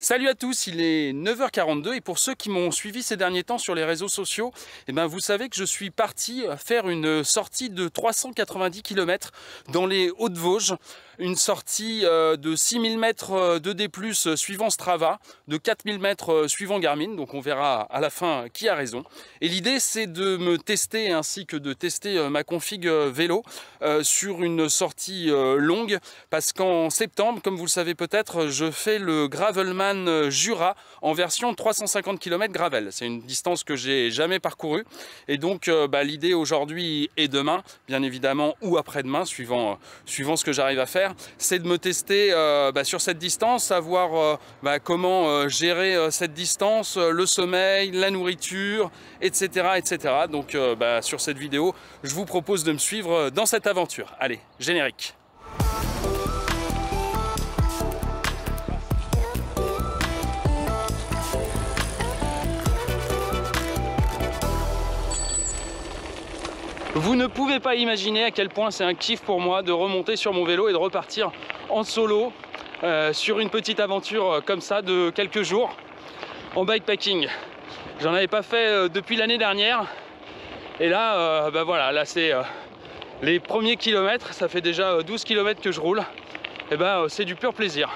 Salut à tous, il est 9h42 et pour ceux qui m'ont suivi ces derniers temps sur les réseaux sociaux, vous savez que je suis parti faire une sortie de 390 km dans les Hauts-de-Vosges, une sortie de 6000 mètres de D+, suivant Strava, de 4000 mètres suivant Garmin, donc on verra à la fin qui a raison. Et l'idée c'est de me tester ainsi que de tester ma config vélo sur une sortie longue, parce qu'en septembre, comme vous le savez peut-être, je fais le Gravelman Jura en version 350 km gravel. C'est une distance que j'ai jamais parcourue et donc l'idée aujourd'hui et demain, bien évidemment, ou après-demain, suivant ce que j'arrive à faire, c'est de me tester sur cette distance, savoir comment gérer cette distance, le sommeil, la nourriture, etc. etc. Donc sur cette vidéo, je vous propose de me suivre dans cette aventure. Allez, générique. Vous ne pouvez pas imaginer à quel point c'est un kiff pour moi de remonter sur mon vélo et de repartir en solo sur une petite aventure comme ça de quelques jours en bikepacking. J'en avais pas fait depuis l'année dernière et là, là c'est les premiers kilomètres, ça fait déjà 12 km que je roule, et c'est du pur plaisir.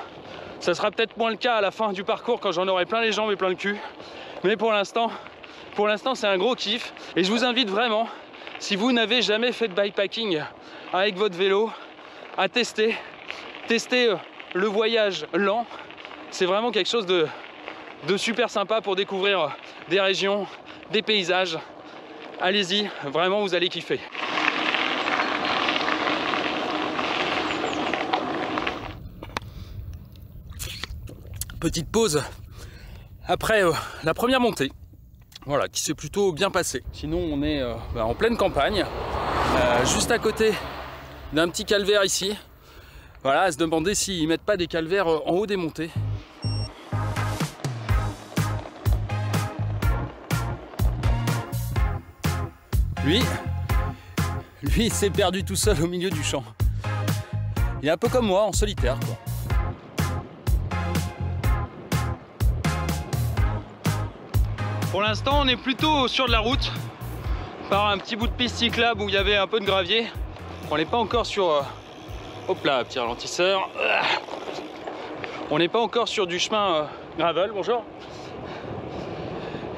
Ça sera peut-être moins le cas à la fin du parcours quand j'en aurai plein les jambes et plein le cul, mais pour l'instant c'est un gros kiff et je vous invite vraiment, si vous n'avez jamais fait de bikepacking avec votre vélo, à tester le voyage lent. C'est vraiment quelque chose de super sympa pour découvrir des régions, des paysages. Allez-y, vraiment vous allez kiffer. Petite pause après la première montée. Voilà, qui s'est plutôt bien passé. Sinon, on est en pleine campagne, juste à côté d'un petit calvaire ici. Voilà, à se demander s'ils mettent pas des calvaires en haut des montées. Lui, il s'est perdu tout seul au milieu du champ. Il est un peu comme moi, en solitaire, quoi. Pour l'instant, on est plutôt sur de la route, par un petit bout de piste cyclable où il y avait un peu de gravier. On n'est pas encore sur... Hop là, petit ralentisseur. On n'est pas encore sur du chemin gravel, bonjour.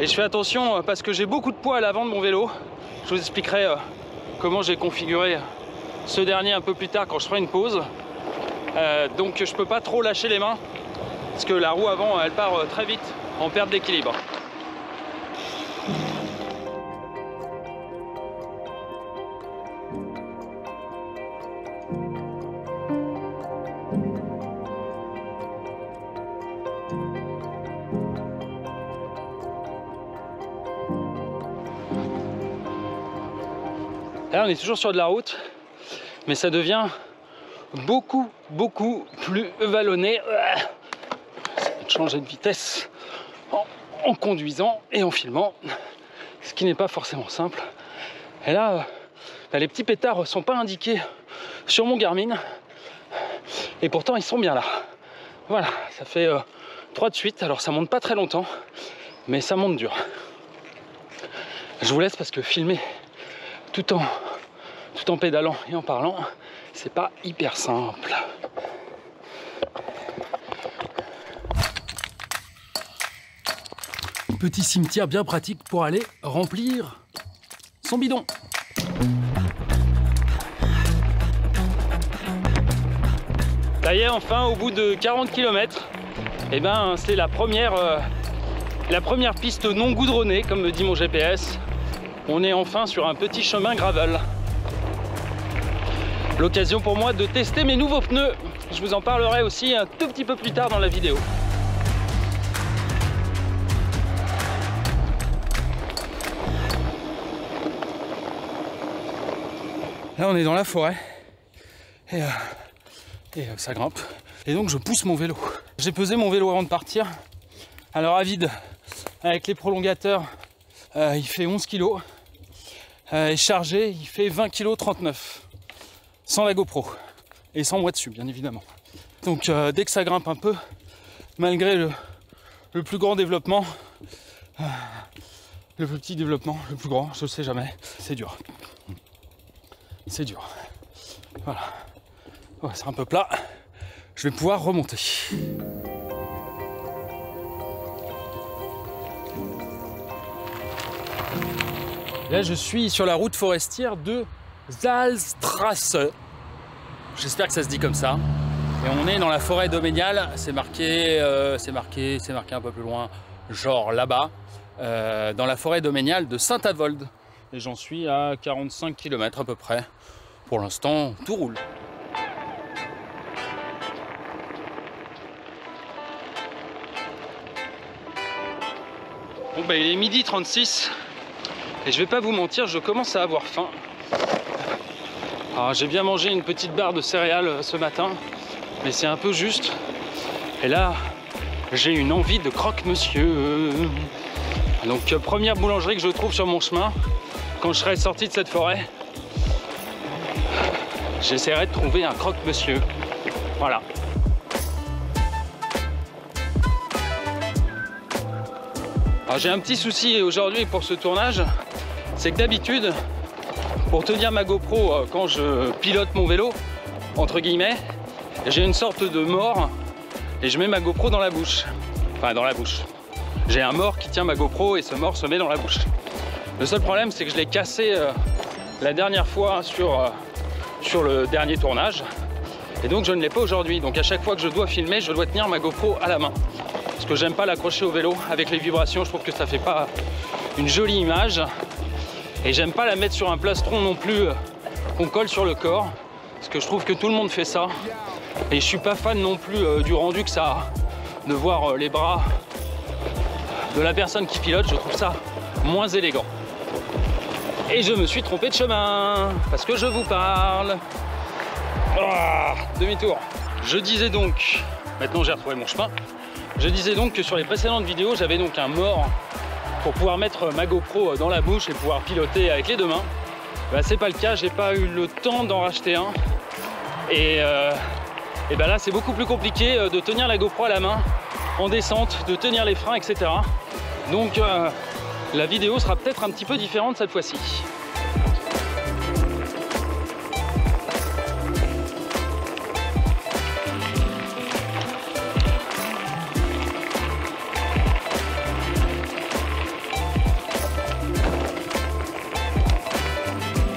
Et je fais attention parce que j'ai beaucoup de poids à l'avant de mon vélo. Je vous expliquerai comment j'ai configuré ce dernier un peu plus tard quand je ferai une pause. Donc je peux pas trop lâcher les mains, parce que la roue avant, elle part très vite en perte d'équilibre. Là, on est toujours sur de la route, mais ça devient beaucoup plus vallonné. Ça va changer de vitesse en conduisant et en filmant, ce qui n'est pas forcément simple. Et là, les petits pétards ne sont pas indiqués sur mon Garmin, et pourtant ils sont bien là. Voilà, ça fait 3 de suite, alors ça monte pas très longtemps, mais ça monte dur. Je vous laisse parce que filmer tout en pédalant et en parlant, c'est pas hyper simple. Petit cimetière bien pratique pour aller remplir son bidon. Ça y est, enfin, au bout de 40 km, c'est la première piste non goudronnée, comme me dit mon GPS. On est enfin sur un petit chemin gravel. L'occasion pour moi de tester mes nouveaux pneus. Je vous en parlerai aussi un tout petit peu plus tard dans la vidéo. Là on est dans la forêt et ça grimpe. Et donc je pousse mon vélo. J'ai pesé mon vélo avant de partir. Alors à vide, avec les prolongateurs, il fait 11 kg. Et chargé, il fait 20 kg 39. Sans la GoPro. Et sans moi dessus, bien évidemment. Donc dès que ça grimpe un peu, malgré le plus grand développement, le plus petit développement, le plus grand, je sais jamais. C'est dur. C'est dur. Voilà. Ouais, c'est un peu plat. Je vais pouvoir remonter. Là, je suis sur la route forestière de Salzstrasse. J'espère que ça se dit comme ça. Et on est dans la forêt domaniale. C'est marqué un peu plus loin, genre là-bas, dans la forêt domaniale de Saint-Avold. Et j'en suis à 45 km à peu près. Pour l'instant, tout roule. Bon bah il est 12h36 et je vais pas vous mentir, je commence à avoir faim. Alors j'ai bien mangé une petite barre de céréales ce matin, mais c'est un peu juste. Et là, j'ai une envie de croque-monsieur. Donc première boulangerie que je trouve sur mon chemin, quand je serai sorti de cette forêt, j'essaierai de trouver un croque-monsieur. Voilà. Alors j'ai un petit souci aujourd'hui pour ce tournage, c'est que d'habitude, pour tenir ma GoPro quand je pilote mon vélo, entre guillemets, j'ai une sorte de mort et je mets ma GoPro dans la bouche. Enfin dans la bouche. J'ai un mort qui tient ma GoPro et ce mort se met dans la bouche. Le seul problème c'est que je l'ai cassé la dernière fois sur le dernier tournage et donc je ne l'ai pas aujourd'hui. Donc à chaque fois que je dois filmer, je dois tenir ma GoPro à la main. Parce que j'aime pas l'accrocher au vélo avec les vibrations, je trouve que ça fait pas une jolie image. Et j'aime pas la mettre sur un plastron non plus qu'on colle sur le corps, parce que je trouve que tout le monde fait ça. Et je suis pas fan non plus du rendu que ça a, de voir les bras de la personne qui pilote, je trouve ça moins élégant. Et je me suis trompé de chemin, parce que je vous parle. Oh, demi-tour. Je disais donc, maintenant j'ai retrouvé mon chemin. Je disais donc que sur les précédentes vidéos, j'avais donc un mort pour pouvoir mettre ma GoPro dans la bouche et pouvoir piloter avec les deux mains. Bah, c'est pas le cas, j'ai pas eu le temps d'en racheter un. Et bah là, c'est beaucoup plus compliqué de tenir la GoPro à la main en descente, de tenir les freins, etc. Donc la vidéo sera peut-être un petit peu différente cette fois-ci.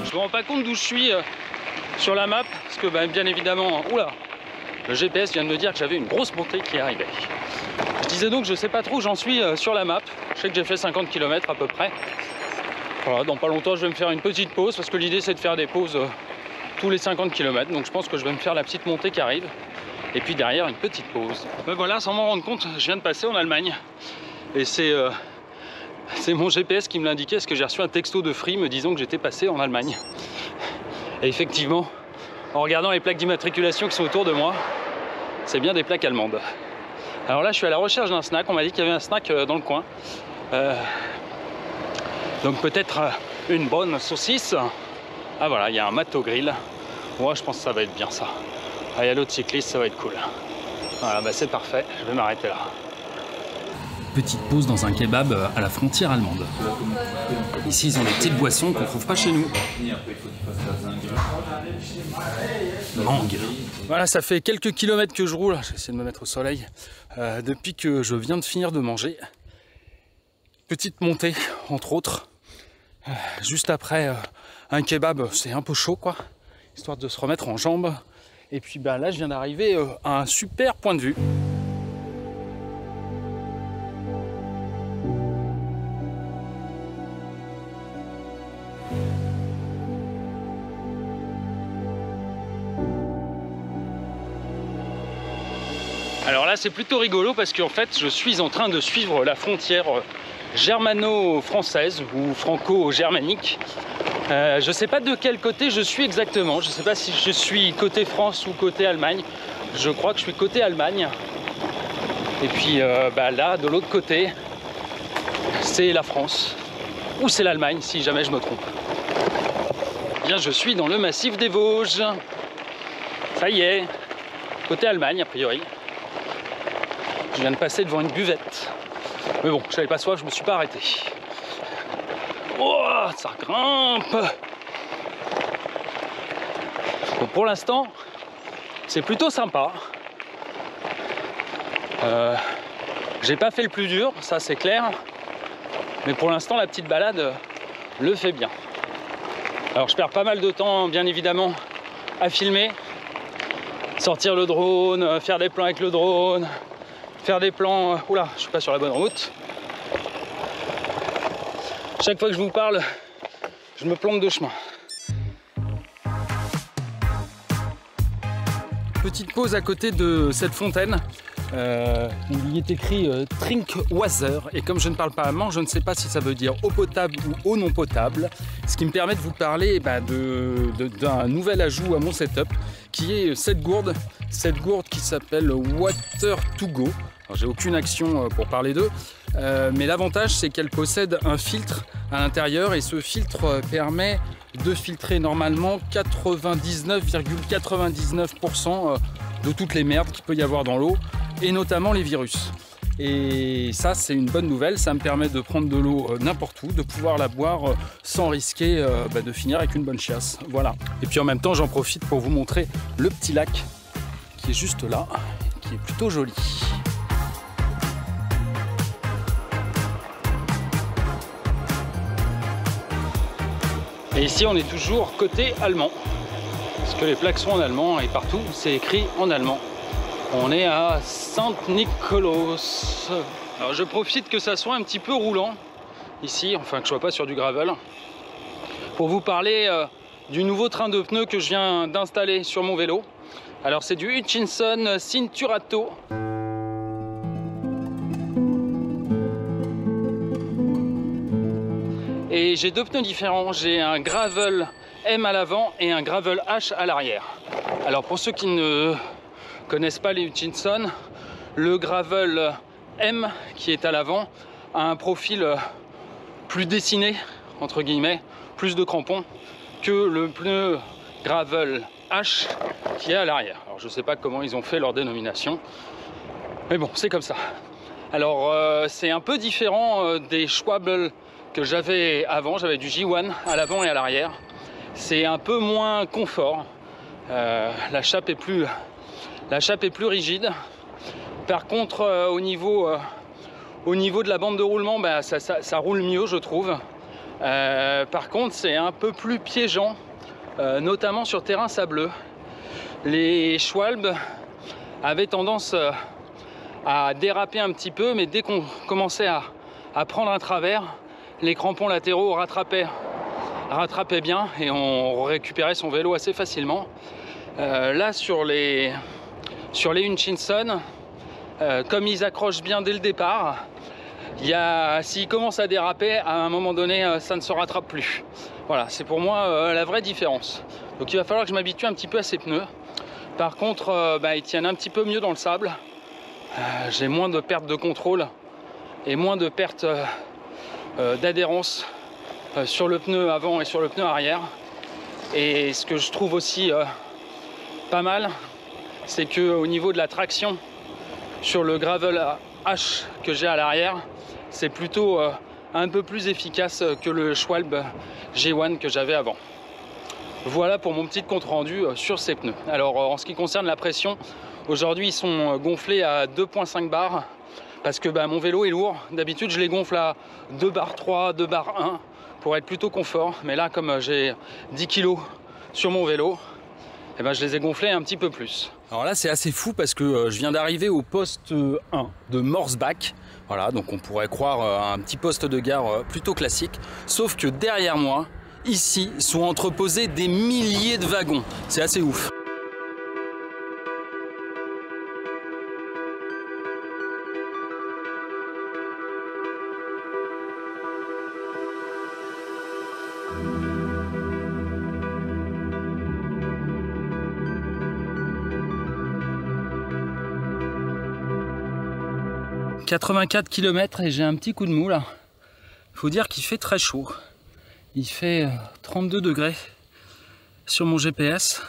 Je me rends pas compte d'où je suis sur la map parce que bien évidemment, oula, le GPS vient de me dire que j'avais une grosse montée qui arrivait. Je disais donc je sais pas trop où j'en suis sur la map. Je sais que j'ai fait 50 km à peu près. Voilà, dans pas longtemps je vais me faire une petite pause parce que l'idée c'est de faire des pauses tous les 50 km. Donc je pense que je vais me faire la petite montée qui arrive. Et puis derrière une petite pause. Mais voilà, sans m'en rendre compte, je viens de passer en Allemagne. Et c'est mon GPS qui me l'indiquait parce que j'ai reçu un texto de Free me disant que j'étais passé en Allemagne. Et effectivement, en regardant les plaques d'immatriculation qui sont autour de moi, c'est bien des plaques allemandes. Alors là, je suis à la recherche d'un snack. On m'a dit qu'il y avait un snack dans le coin. Donc peut-être une bonne saucisse. Ah voilà, il y a un Mato Grill. Moi, je pense que ça va être bien ça. Ah, il y a l'autre cycliste, ça va être cool. Voilà, bah c'est parfait. Je vais m'arrêter là. Petite pause dans un kebab à la frontière allemande. Ici, ils ont des petites boissons qu'on ne trouve pas chez nous. Mangue. Voilà, ça fait quelques kilomètres que je roule. Je vais essayer de me mettre au soleil. Depuis que je viens de finir de manger. Petite montée, entre autres. Juste après un kebab, c'est un peu chaud, quoi. Histoire de se remettre en jambes. Et puis là, je viens d'arriver à un super point de vue. Alors là c'est plutôt rigolo parce qu'en fait je suis en train de suivre la frontière germano-française ou franco-germanique. Je ne sais pas de quel côté je suis exactement, je ne sais pas si je suis côté France ou côté Allemagne. Je crois que je suis côté Allemagne. Et puis là de l'autre côté c'est la France ou c'est l'Allemagne si jamais je me trompe. Bien, je suis dans le massif des Vosges. Ça y est, côté Allemagne a priori. Je viens de passer devant une buvette. Mais bon, j'avais pas soif, je me suis pas arrêté. Oh, ça grimpe. Bon, pour l'instant, c'est plutôt sympa. J'ai pas fait le plus dur, ça c'est clair. Mais pour l'instant, la petite balade le fait bien. Alors je perds pas mal de temps, bien évidemment, à filmer. Sortir le drone, faire des plans avec le drone, faire des plans... Oula, je suis pas sur la bonne route. Chaque fois que je vous parle, je me plombe de chemin. Petite pause à côté de cette fontaine. Il y est écrit Drink Water, et comme je ne parle pas allemand, je ne sais pas si ça veut dire eau potable ou eau non potable, ce qui me permet de vous parler d'un nouvel ajout à mon setup qui est cette gourde qui s'appelle Water to Go. J'ai aucune action pour parler d'eux, mais l'avantage c'est qu'elle possède un filtre à l'intérieur, et ce filtre permet de filtrer normalement 99,99% de toutes les merdes qu'il peut y avoir dans l'eau, et notamment les virus. Et ça, c'est une bonne nouvelle, ça me permet de prendre de l'eau n'importe où, de pouvoir la boire sans risquer de finir avec une bonne chiasse. Voilà. Et puis en même temps, j'en profite pour vous montrer le petit lac qui est juste là, qui est plutôt joli. Et ici, on est toujours côté allemand, parce que les plaques sont en allemand et partout, c'est écrit en allemand. On est à Saint-Nicolas. Alors je profite que ça soit un petit peu roulant ici, enfin que je sois pas sur du gravel, pour vous parler du nouveau train de pneus que je viens d'installer sur mon vélo. Alors c'est du Hutchinson Cinturato. Et j'ai deux pneus différents, j'ai un gravel M à l'avant et un gravel H à l'arrière. Alors pour ceux qui ne connaissent pas les Hutchinson, le gravel M qui est à l'avant a un profil plus dessiné, entre guillemets, plus de crampons, que le pneu gravel H qui est à l'arrière. Alors je ne sais pas comment ils ont fait leur dénomination, mais bon, c'est comme ça. Alors c'est un peu différent des Schwalbe que j'avais avant. J'avais du J1 à l'avant et à l'arrière. C'est un peu moins confort. La chape est plus rigide. Par contre, au niveau de la bande de roulement, ça roule mieux, je trouve. Par contre, c'est un peu plus piégeant, notamment sur terrain sableux. Les Schwalbe avaient tendance à déraper un petit peu, mais dès qu'on commençait à prendre un travers, les crampons latéraux rattrapaient bien et on récupérait son vélo assez facilement. Là, sur les Hutchinson, comme ils accrochent bien dès le départ, s'ils commencent à déraper, à un moment donné, ça ne se rattrape plus. Voilà, c'est pour moi la vraie différence. Donc il va falloir que je m'habitue un petit peu à ces pneus. Par contre, ils tiennent un petit peu mieux dans le sable. J'ai moins de perte de contrôle et moins de perte d'adhérence sur le pneu avant et sur le pneu arrière. Et ce que je trouve aussi pas mal, c'est qu'au niveau de la traction sur le gravel H que j'ai à l'arrière, c'est plutôt un peu plus efficace que le Schwalbe G1 que j'avais avant. Voilà pour mon petit compte rendu sur ces pneus. Alors en ce qui concerne la pression, aujourd'hui ils sont gonflés à 2,5 bars, parce que mon vélo est lourd. D'habitude je les gonfle à 2 bars 3, 2 bars 1 pour être plutôt confort. Mais là, comme j'ai 10 kg sur mon vélo, je les ai gonflés un petit peu plus. Alors là c'est assez fou parce que je viens d'arriver au poste 1 de Morsbach. Voilà, donc on pourrait croire un petit poste de gare plutôt classique. Sauf que derrière moi, ici, sont entreposés des milliers de wagons. C'est assez ouf. « 84 km et j'ai un petit coup de mou là. Il faut dire qu'il fait très chaud. Il fait 32 degrés sur mon GPS.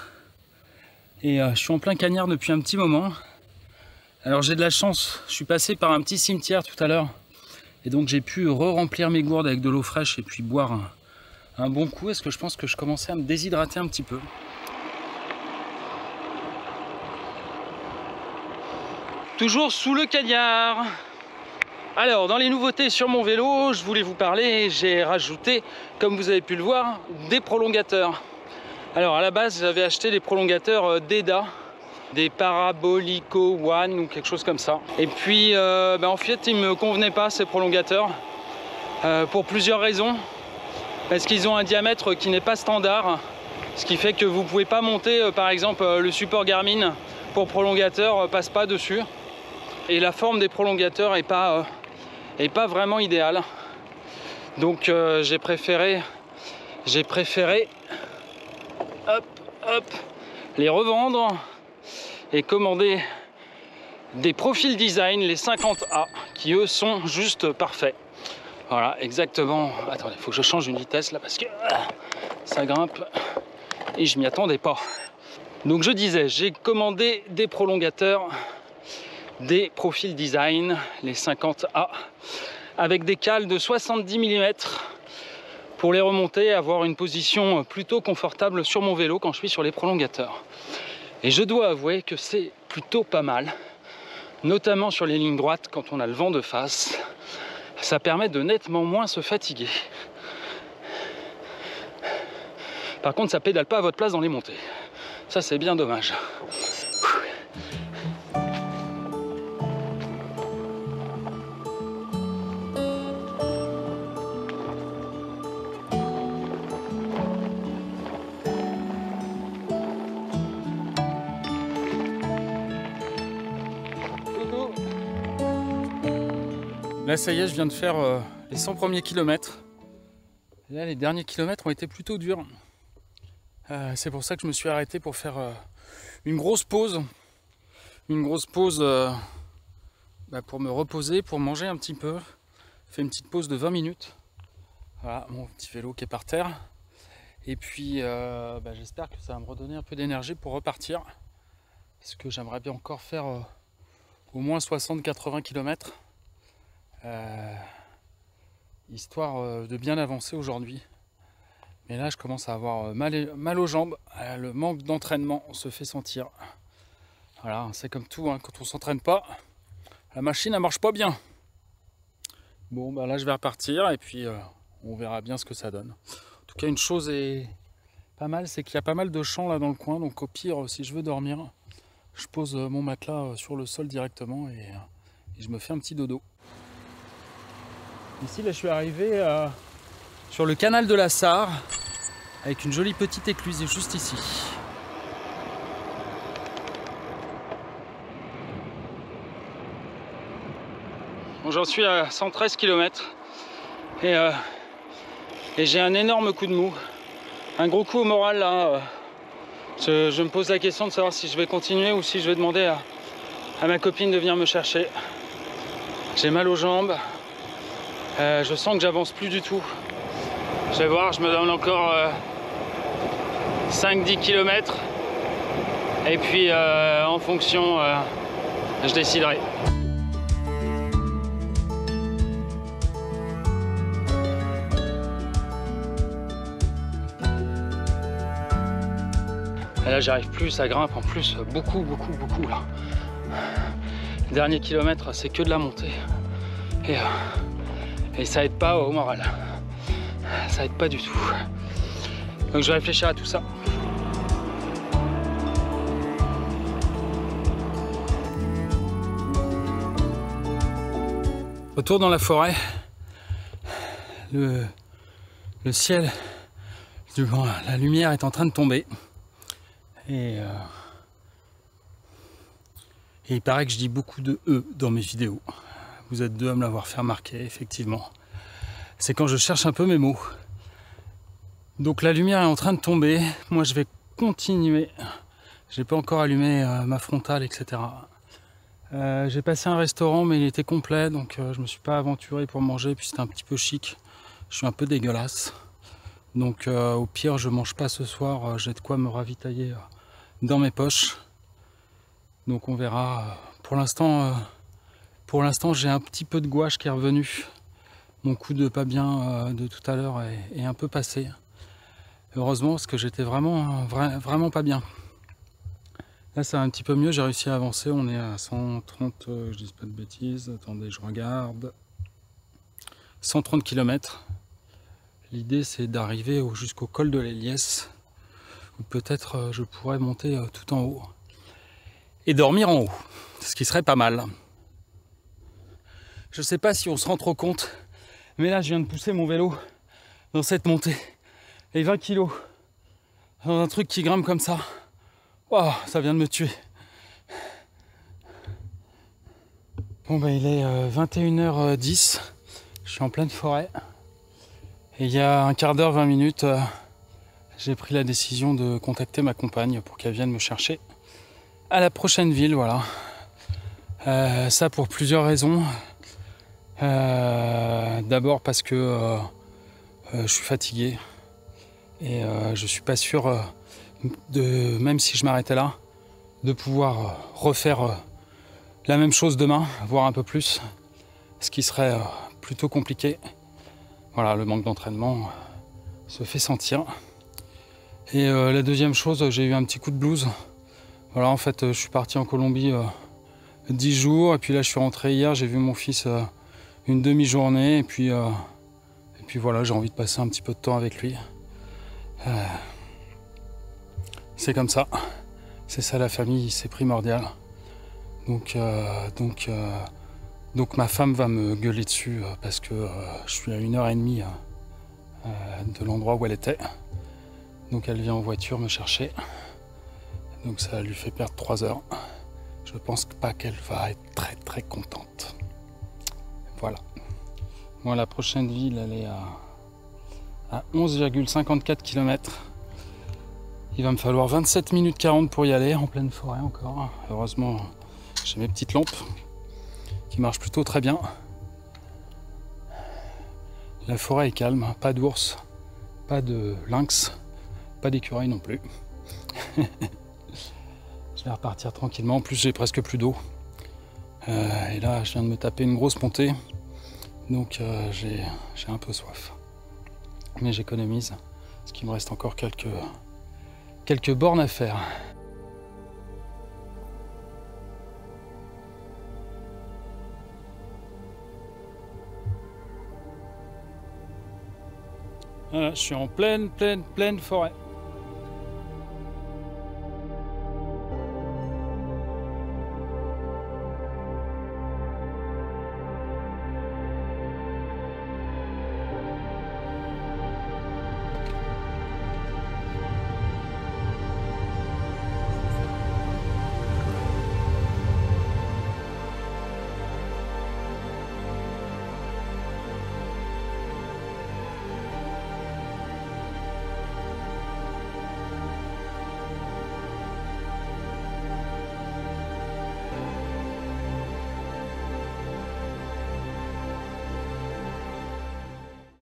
Et je suis en plein cagnard depuis un petit moment. Alors j'ai de la chance, je suis passé par un petit cimetière tout à l'heure Et donc j'ai pu re-remplir mes gourdes avec de l'eau fraîche et puis boire un bon coup. Est-ce que je pense que je commençais à me déshydrater un petit peu. Toujours sous le cagnard. Alors, dans les nouveautés sur mon vélo, je voulais vous parler, j'ai rajouté, comme vous avez pu le voir, des prolongateurs. Alors, à la base, j'avais acheté des prolongateurs d'EDA, des Parabolico One ou quelque chose comme ça. Et puis, en fait, ils ne me convenaient pas, ces prolongateurs, pour plusieurs raisons. Parce qu'ils ont un diamètre qui n'est pas standard, ce qui fait que vous ne pouvez pas monter, par exemple, le support Garmin pour prolongateur passe pas dessus. Et la forme des prolongateurs n'est pas vraiment idéale. Donc j'ai préféré les revendre et commander des Profil Design, les 50A, qui eux sont juste parfaits. Voilà, exactement. Attendez, il faut que je change une vitesse là parce que ça grimpe et je m'y attendais pas. Donc je disais, j'ai commandé des prolongateurs, des Profil Design, les 50A, avec des cales de 70 mm pour les remonter et avoir une position plutôt confortable sur mon vélo quand je suis sur les prolongateurs. Et je dois avouer que c'est plutôt pas mal, notamment sur les lignes droites quand on a le vent de face. Ça permet de nettement moins se fatiguer. Par contre, ça pédale pas à votre place dans les montées. Ça, c'est bien dommage. Là, ça y est, je viens de faire les 100 premiers kilomètres. Et là, les derniers kilomètres ont été plutôt durs. C'est pour ça que je me suis arrêté pour faire une grosse pause. Une grosse pause pour me reposer, pour manger un petit peu. J'ai fait une petite pause de 20 minutes. Voilà, mon petit vélo qui est par terre. Et puis, j'espère que ça va me redonner un peu d'énergie pour repartir. Parce que j'aimerais bien encore faire au moins 60-80 km. Histoire de bien avancer aujourd'hui. Mais là je commence à avoir mal aux jambes. Le manque d'entraînement se fait sentir. Voilà, c'est comme tout, hein, quand on s'entraîne pas, la machine elle marche pas bien. Bon là je vais repartir et puis on verra bien ce que ça donne. En tout cas, une chose est pas mal, c'est qu'il y a pas mal de champs là dans le coin. Donc au pire, si je veux dormir, je pose mon matelas sur le sol directement et je me fais un petit dodo. Ici, là, je suis arrivé sur le canal de la Sarre avec une jolie petite écluse juste ici. Bon, j'en suis à 113 km et j'ai un énorme coup de mou, un gros coup au moral là. Je me pose la question de savoir si je vais continuer ou si je vais demander à ma copine de venir me chercher. J'ai mal aux jambes. Je sens que j'avance plus du tout. Je vais voir, je me donne encore 5-10 km. Et puis en fonction, je déciderai. Et là j'arrive plus, ça grimpe en plus beaucoup là. Le dernier kilomètre c'est que de la montée. Et ça aide pas au moral. Ça aide pas du tout. Donc je vais réfléchir à tout ça. Retour dans la forêt. Le ciel, la lumière est en train de tomber. Et il paraît que je dis beaucoup de E dans mes vidéos. Vous êtes deux à me l'avoir fait remarquer, effectivement. C'est quand je cherche un peu mes mots. Donc la lumière est en train de tomber. Moi je vais continuer. J'ai pas encore allumé ma frontale, etc. J'ai passé un restaurant mais il était complet, donc je me suis pas aventuré pour manger. Puis c'était un petit peu chic. Je suis un peu dégueulasse. Donc au pire je mange pas ce soir. J'ai de quoi me ravitailler dans mes poches. Donc on verra. Pour l'instant j'ai un petit peu de gouache qui est revenu. mon coup de pas bien de tout à l'heure est un peu passé. Heureusement, parce que j'étais vraiment pas bien. Là, ça va un petit peu mieux, j'ai réussi à avancer. On est à 130, je dis pas de bêtises. Attendez, je regarde. 130 km. L'idée, c'est d'arriver jusqu'au col de l'Héliès, où peut-être je pourrais monter tout en haut et dormir en haut, ce qui serait pas mal. Je sais pas si on se rend trop compte, mais là, je viens de pousser mon vélo dans cette montée. Et 20 kg dans un truc qui grimpe comme ça. Wow, ça vient de me tuer. Bon bah il est 21h10, je suis en pleine forêt. Et il y a un quart d'heure, 20 minutes, j'ai pris la décision de contacter ma compagne pour qu'elle vienne me chercher à la prochaine ville, voilà. Ça pour plusieurs raisons. D'abord parce que je suis fatigué et je suis pas sûr même si je m'arrêtais là, de pouvoir refaire la même chose demain, voire un peu plus, ce qui serait plutôt compliqué. Voilà, le manque d'entraînement se fait sentir. Et la deuxième chose, j'ai eu un petit coup de blues. Voilà, en fait, je suis parti en Colombie 10 jours, et puis là, je suis rentré hier, j'ai vu mon fils une demi-journée, et puis voilà, j'ai envie de passer un petit peu de temps avec lui. C'est comme ça, c'est ça la famille, c'est primordial. Donc ma femme va me gueuler dessus parce que je suis à 1h30 de l'endroit où elle était. Donc elle vient en voiture me chercher. Donc ça lui fait perdre 3 heures. Je pense pas qu'elle va être très contente. Voilà. Moi la prochaine ville elle est à 11,54 km. Il va me falloir 27 minutes 40 pour y aller, en pleine forêt encore. Heureusement, j'ai mes petites lampes qui marchent plutôt très bien. La forêt est calme, pas d'ours, pas de lynx, pas d'écureuil non plus. Je vais repartir tranquillement, en plus j'ai presque plus d'eau. Et là, je viens de me taper une grosse montée, donc j'ai un peu soif. Mais j'économise, parce qu'il me reste encore quelques bornes à faire. Voilà, je suis en pleine forêt.